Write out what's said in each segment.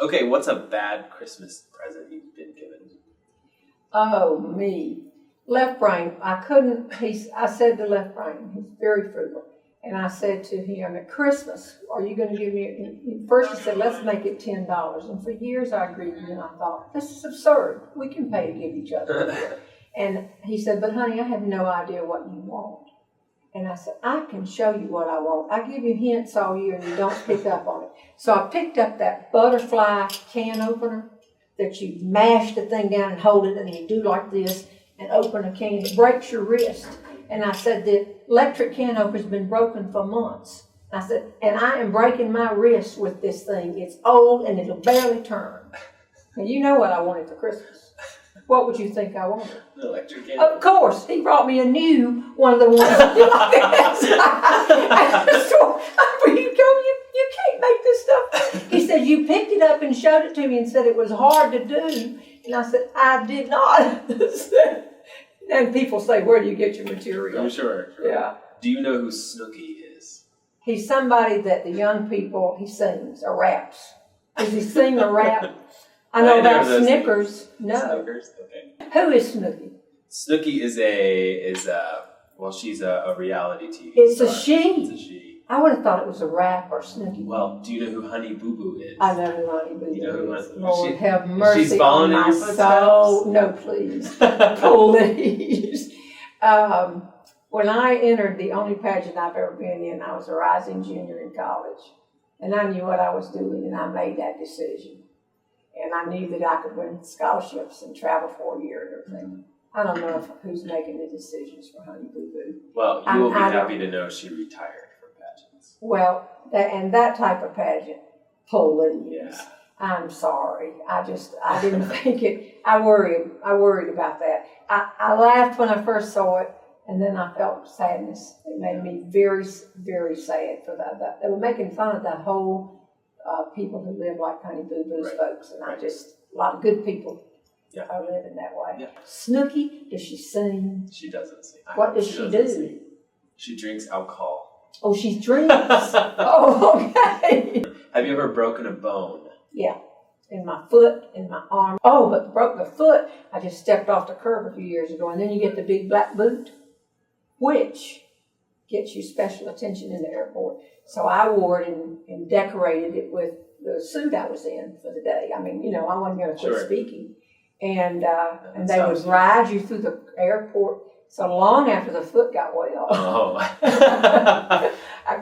Okay, what's a bad Christmas present you've been given? Oh, me. Left brain. I said to left brain, he's very frugal. And I said to him at Christmas, are you going to give me, first he said, let's make it $10. And for years I agreed with him, and I thought, this is absurd. We can pay to give each other. And he said, but honey, I have no idea what you want. And I said, I can show you what I want. I give you hints all year and you don't pick up on it. So I picked up that butterfly can opener that you mash the thing down and hold it and you do like this and open a can. It breaks your wrist. And I said, the electric can opener's been broken for months. I said, and I am breaking my wrist with this thing. It's old and it'll barely turn. And you know what I wanted for Christmas. What would you think I wanted? The electric can. Of course, he brought me a new one of the ones that you like that. You can't make this stuff. He said, you picked it up and showed it to me and said it was hard to do. And I said, I did not. And people say, where do you get your material? I'm sure. Yeah. Do you know who Snooki is? He's somebody that the young people, he sings or raps. Does he sing or rap? I know about Snickers. No. Snickers? Okay. Who is Snooki? Snooki she's a reality TV It's star. a she. It's a she. I would have thought it was a rap or Snooki. Well, do you know who Honey Boo Boo is? I know who Honey Boo Boo You know who is. Honey- Lord, she- have mercy she's following on in my your soul. footsteps? No, please. Please. When I entered the only pageant I've ever been in, I was a rising junior in college. And I knew what I was doing, and I made that decision. And I knew that I could win scholarships and travel for a year and everything. I don't know who's making the decisions for Honey Boo Boo. Well, you will be happy to know she retired from pageants. Well, that type of pageant, please. Yeah. I'm sorry. I didn't think it. I worried about that. I laughed when I first saw it, and then I felt sadness. It made me very, very sad for that. They were making fun of the whole people who live like Honey Boo Boo's folks, and a lot of good people are living that way. Yeah. Snooki, does she sing? She doesn't sing. What does she do? Sing. She drinks alcohol. Oh, she drinks. Oh, okay. Have you ever broken a bone? Yeah. In my foot, in my arm. Oh, but broke the foot. I just stepped off the curb a few years ago, and then you get the big black boot, which gets you special attention in the airport. So I wore it and decorated it with the suit I was in for the day. I mean, I wasn't going to quit speaking. And they would ride you through the airport so long after the foot got well. Oh. I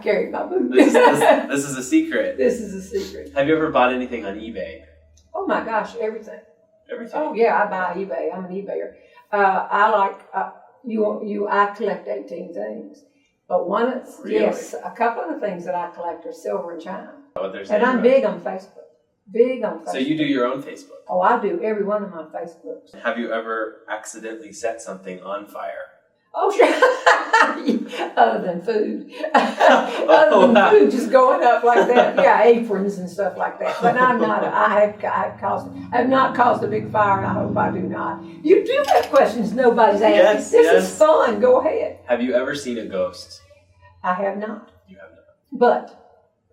carried my boot. This is a secret. This is a secret. Have you ever bought anything on eBay? Oh my gosh, everything. Everything? Oh yeah, I buy eBay. I'm an eBayer. I collect 18 things. But a couple of the things that I collect are silver and china. And I'm big on Facebook. So you do your own Facebook? Oh, I do every one of my Facebooks. Have you ever accidentally set something on fire? Oh, sure. Other than food. Other than food just going up like that. Yeah, aprons and stuff like that. But I'm not, I have not caused a big fire, and I hope I do not. You do have questions nobody's asked. This is fun. Go ahead. Have you ever seen a ghost? I have not. You have not. But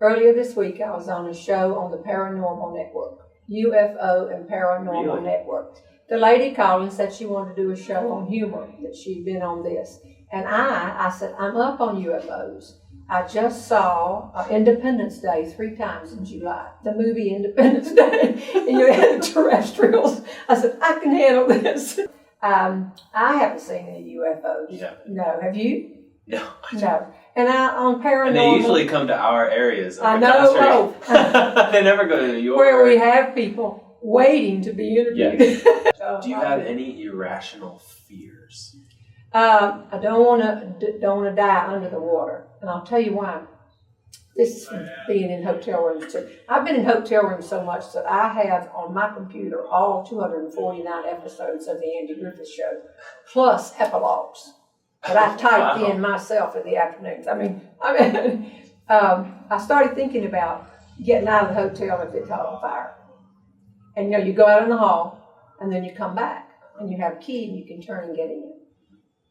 earlier this week, I was on a show on the Paranormal Network, UFO and Paranormal Network. The lady called and said she wanted to do a show on humor, that she'd been on this. And I said, I'm up on UFOs. I just saw Independence Day 3 times in July, the movie Independence Day, and you had terrestrials. I said, I can handle this. I haven't seen any UFOs. You haven't? No. Have you? No. No. And on Paranormal... And they usually come to our areas. I know. They never go to New York. Where we have people waiting to be interviewed. Yes. Do you have any irrational fears? I don't want to die under the water, and I'll tell you why. This is from being in hotel rooms too. I've been in hotel rooms so much that I have on my computer all 249 episodes of the Andy Griffith Show, plus epilogues that I typed in myself in the afternoons. I started thinking about getting out of the hotel if it caught on fire. And you go out in the hall, and then you come back, and you have a key, and you can turn and get in.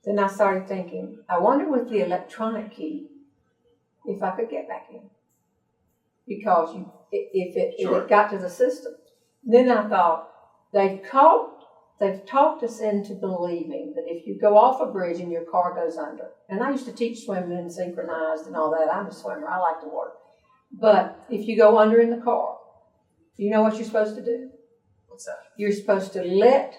Then I started thinking, I wonder with the electronic key if I could get back in. because if Sure. it got to the system. Then I thought, they've talked us into believing that if you go off a bridge and your car goes under, and I used to teach swimming and synchronized and all that. I'm a swimmer. I like the water. But if you go under in the car, you know what you're supposed to do? What's that? You're supposed to let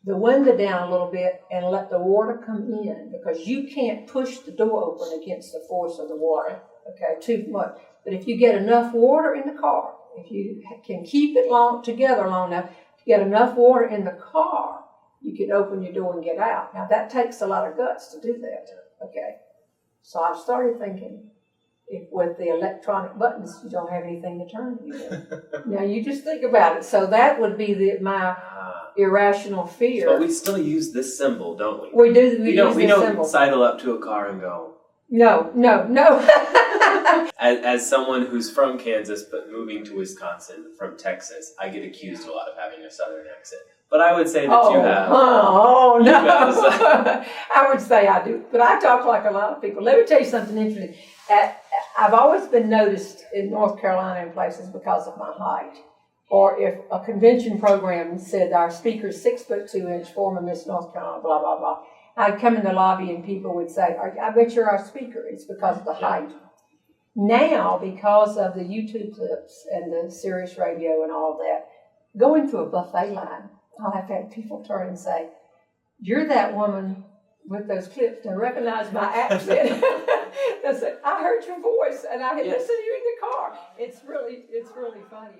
the window down a little bit and let the water come in, because you can't push the door open against the force of the water, okay, too much. But if you get enough water in the car, if you can keep it together long enough to get enough water in the car, you can open your door and get out. Now, that takes a lot of guts to do that, okay? So I started thinking, if with the electronic buttons, you don't have anything to turn anymore. Now, you just think about it. So that would be my irrational fear. But we still use this symbol, don't we? We do. We don't symbol. sidle up to a car and go. No. As someone who's from Kansas but moving to Wisconsin from Texas, I get accused a lot of having a Southern accent. But I would say that you have. Oh, no. Have I would say I do. But I talk like a lot of people. Let me tell you something interesting. I've always been noticed in North Carolina and places because of my height. Or if a convention program said our speaker's 6'2", former Miss North Carolina, blah, blah, blah. I'd come in the lobby and people would say, I bet you're our speaker. It's because of the height. Now, because of the YouTube clips and the Sirius radio and all of that, going through a buffet line, I'll have to have people turn and say, you're that woman with those clips. They recognize my accent. They said, I heard your voice and I had listened to you in the car. It's really funny.